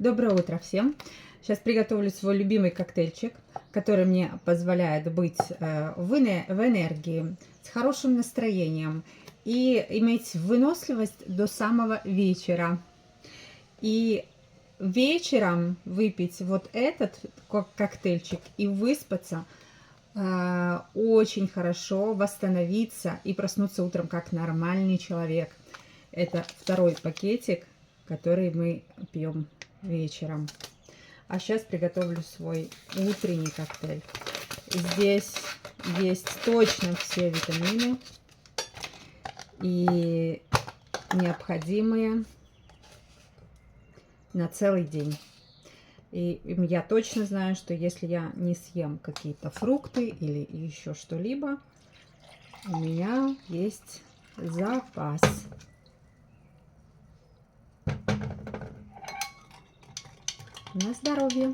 Доброе утро всем! Сейчас приготовлю свой любимый коктейльчик, который мне позволяет быть в энергии, с хорошим настроением и иметь выносливость до самого вечера. И вечером выпить вот этот коктейльчик и выспаться очень хорошо, восстановиться и проснуться утром как нормальный человек. Это второй пакетик, который мы пьем вечером. А сейчас приготовлю свой утренний коктейль. Здесь есть точно все витамины и необходимые на целый день. И я точно знаю, что если я не съем какие-то фрукты или еще что-либо, у меня есть запас. На здоровье!